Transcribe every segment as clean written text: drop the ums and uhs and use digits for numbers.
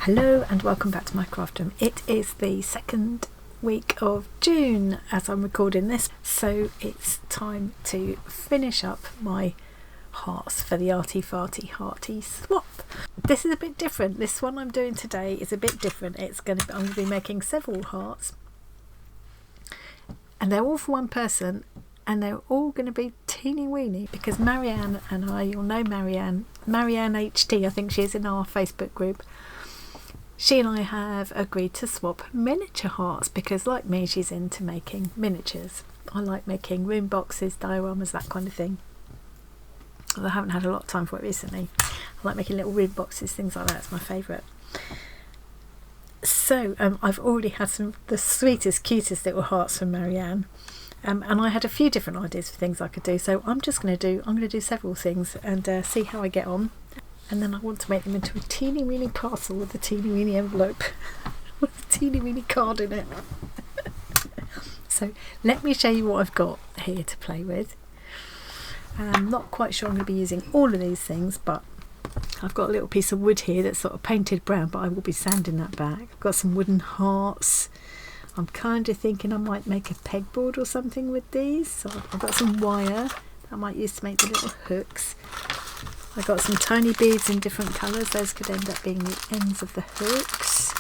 Hello and welcome back to my craft room. It is the second week of June as I'm recording this, so it's time to finish up my hearts for the Arty Farty Hearty Swap. This is a bit different. This one I'm doing today is a bit different. I'm going to be making several hearts, and they're all for one person, and they're all going to be teeny weeny because Marianne and I, you'll know Marianne HT, I think she is in our Facebook group. She and I have agreed to swap miniature hearts because, like me, she's into making miniatures. I like making room boxes, dioramas, that kind of thing. Although I haven't had a lot of time for it recently. I like making little room boxes, things like that. It's my favourite. So I've already had the sweetest, cutest little hearts from Marianne. And I had a few different ideas for things I could do. So I'm going to do several things and see how I get on. And then I want to make them into a teeny weeny parcel with a teeny weeny envelope with a teeny weeny card in it. So let me show you what I've got here to play with. I'm not quite sure I'm going to be using all of these things, but I've got a little piece of wood here that's sort of painted brown, but I will be sanding that back. I've got some wooden hearts. I'm kind of thinking I might make a pegboard or something with these. So I've got some wire that I might use to make the little hooks. I got some tiny beads in different colours. Those could end up being the ends of the hooks.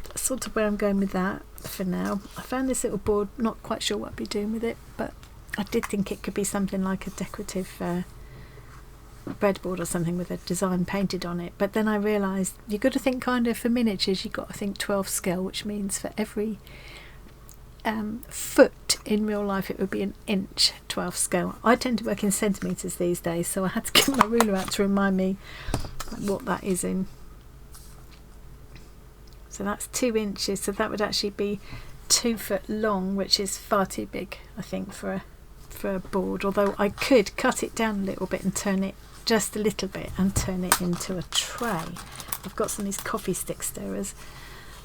That's sort of where I'm going with that for now. I found this little board, not quite sure what I'd be doing with it, but I did think it could be something like a decorative breadboard or something with a design painted on it. But then I realised you've got to think kind of for miniatures, you've got to think 12 scale, which means for every foot in real life it would be an inch 12 scale. I tend to work in centimetres these days, so I had to get my ruler out to remind me what that is in. So that's 2 inches, so that would actually be 2 foot long, which is far too big I think for a board, although I could cut it down a little bit and turn it just a little bit and turn it into a tray. I've got some of these coffee stick stirrers,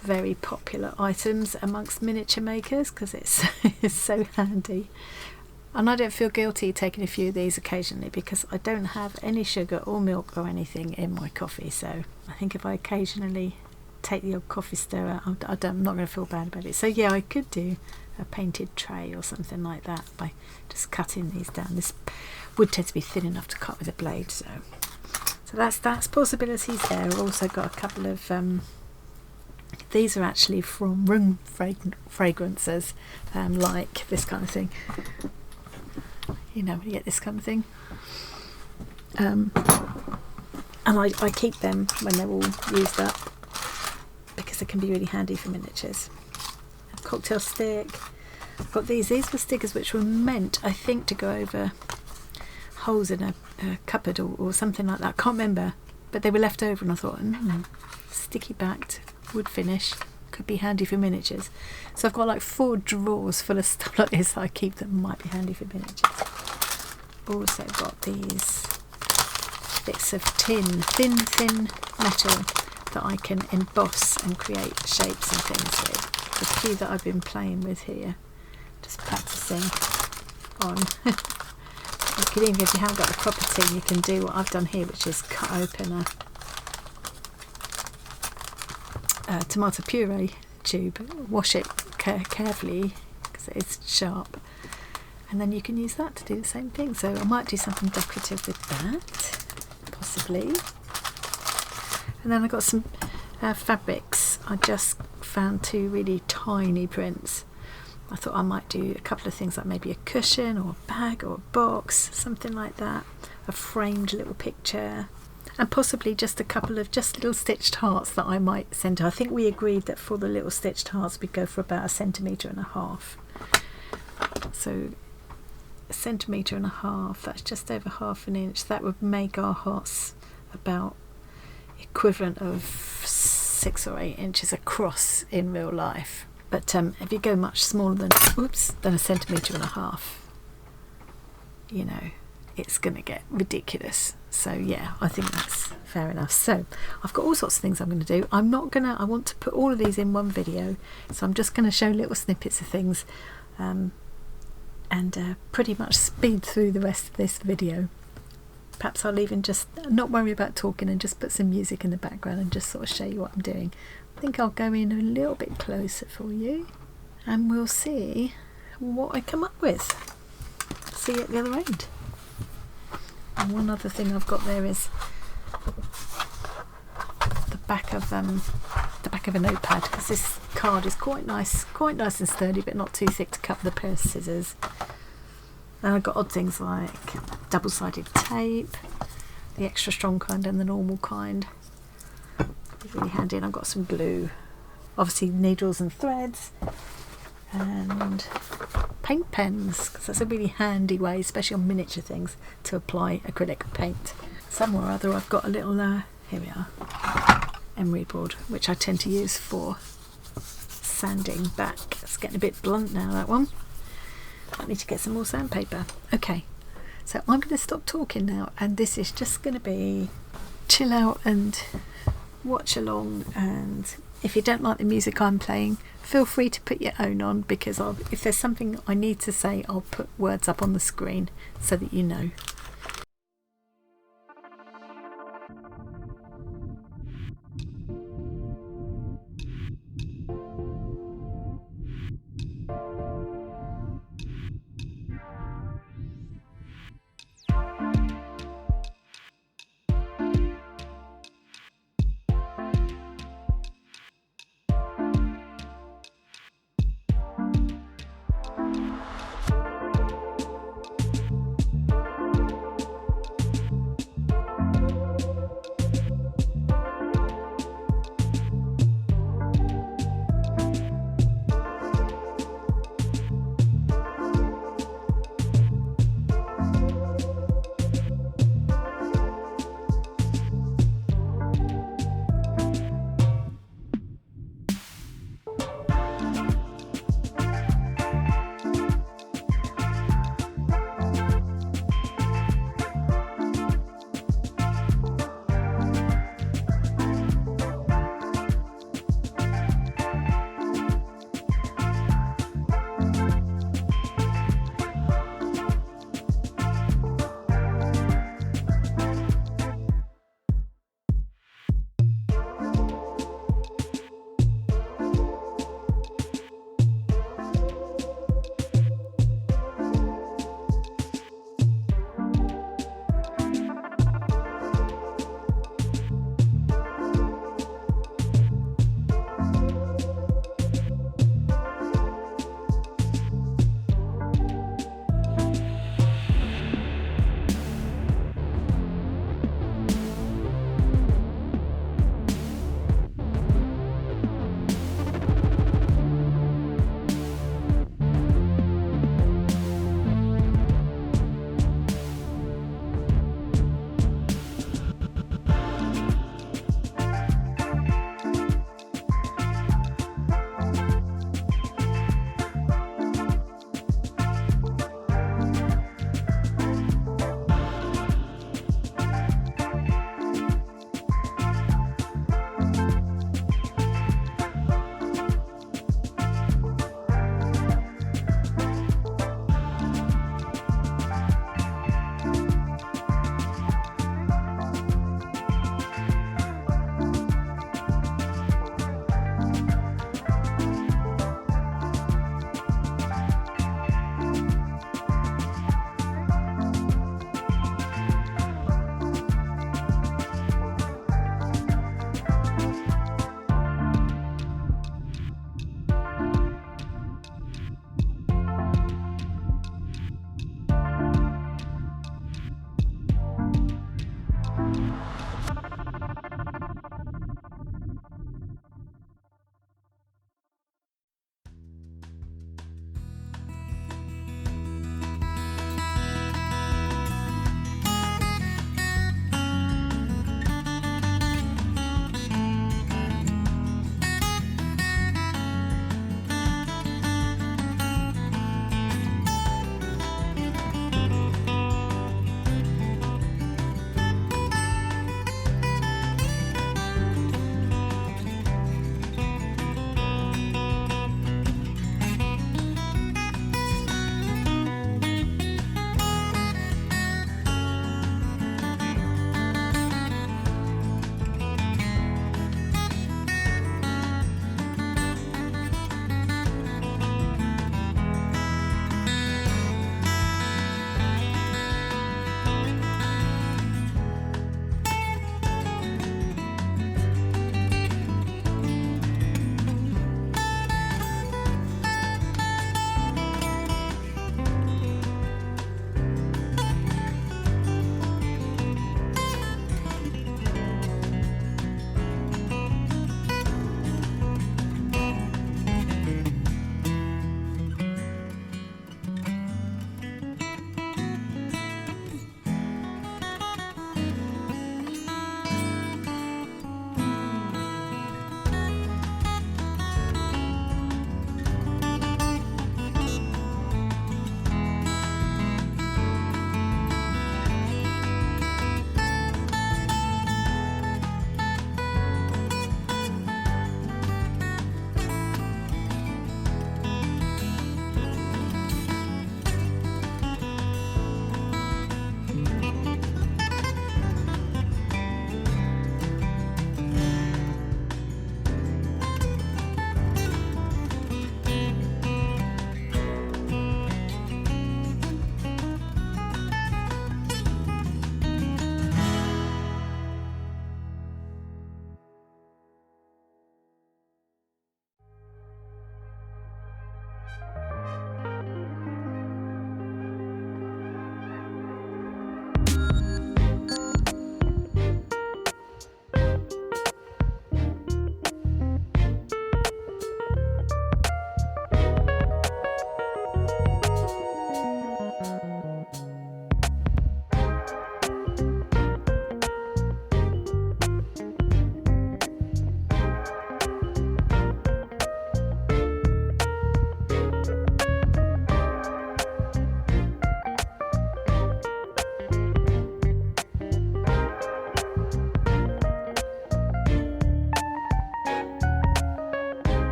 very popular items amongst miniature makers because it's so handy, and I don't feel guilty taking a few of these occasionally because I don't have any sugar or milk or anything in my coffee. So I think if I occasionally take the old coffee stirrer, I'm not going to feel bad about it. So yeah, I could do a painted tray or something like that by just cutting these down. This wood tends to be thin enough to cut with a blade, so that's possibilities there. I've also got a couple of these are actually from room fragrances, like this kind of thing. You know, when you get this kind of thing. And I keep them when they're all used up because they can be really handy for miniatures. A cocktail stick. I've got these were stickers which were meant, I think, to go over holes in a cupboard or something like that. I can't remember, but they were left over and I thought, sticky backed wood finish could be handy for miniatures. So I've got like 4 drawers full of stuff like this that I keep that might be handy for miniatures. Also got these bits of thin metal that I can emboss and create shapes and things with. The few that I've been playing with here, just practicing on. You can even, if you haven't got a proper tin, you can do what I've done here, which is cut open a tomato puree tube, wash it carefully because it's sharp, and then you can use that to do the same thing. So I might do something decorative with that, possibly. And then I got some fabrics. I just found 2 really tiny prints. I thought I might do a couple of things like maybe a cushion or a bag or a box, something like that, a framed little picture, and possibly just a couple of just little stitched hearts that I might send her. I think we agreed that for the little stitched hearts we'd go for about 1.5 centimetres. So 1.5 centimetres, that's just over half an inch. That would make our hearts about equivalent of 6 or 8 inches across in real life. But if you go much smaller than 1.5 centimetres, you know, it's going to get ridiculous. So yeah, I think that's fair enough. So I've got all sorts of things I'm going to do. I want to put all of these in one video, so I'm just going to show little snippets of things and pretty much speed through the rest of this video. perhaps I'll even just not worry about talking and just put some music in the background and just sort of show you what I'm doing. I think I'll go in a little bit closer for you and we'll see what I come up with. See you at the other end. And one other thing I've got there is the back of a notepad, because this card is quite nice and sturdy, but not too thick to cut with a pair of scissors. And I've got odd things like double-sided tape, the extra strong kind and the normal kind. It's really handy. And I've got some glue, obviously needles and threads, and paint pens, because that's a really handy way, especially on miniature things, to apply acrylic paint. Somewhere or other I've got a little, here we are, emery board, which I tend to use for sanding back. It's getting a bit blunt now, that one. I need to get some more sandpaper. Okay, so I'm going to stop talking now, and this is just going to be chill out and watch along. And if you don't like the music I'm playing, feel free to put your own on, because if there's something I need to say, I'll put words up on the screen so that you know.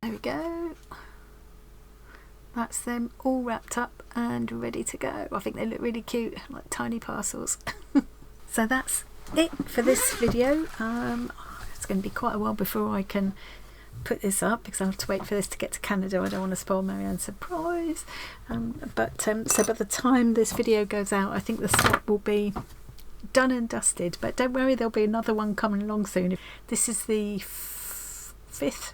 There we go. That's them all wrapped up and ready to go. I think they look really cute, like tiny parcels. So that's it for this video. It's going to be quite a while before I can put this up because I have to wait for this to get to Canada. I don't want to spoil Marianne's surprise. So by the time this video goes out, I think the swap will be done and dusted. But don't worry, there'll be another one coming along soon. This is the fifth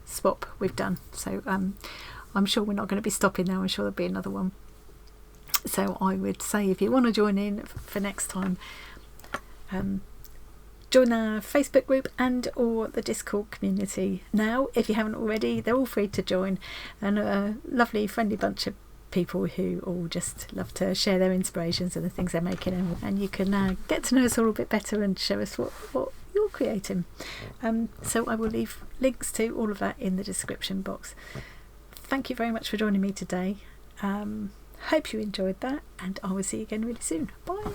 swap we've done. So I'm sure we're not going to be stopping now. I'm sure there'll be another one. So I would say if you want to join in for next time, join our Facebook group and or the Discord community now. If you haven't already, they're all free to join, and a lovely friendly bunch of people who all just love to share their inspirations and the things they're making, and you can get to know us all a bit better and show us what you're creating. So I will leave links to all of that in the description box. Thank you very much for joining me today. Hope you enjoyed that, and I will see you again really soon. Bye.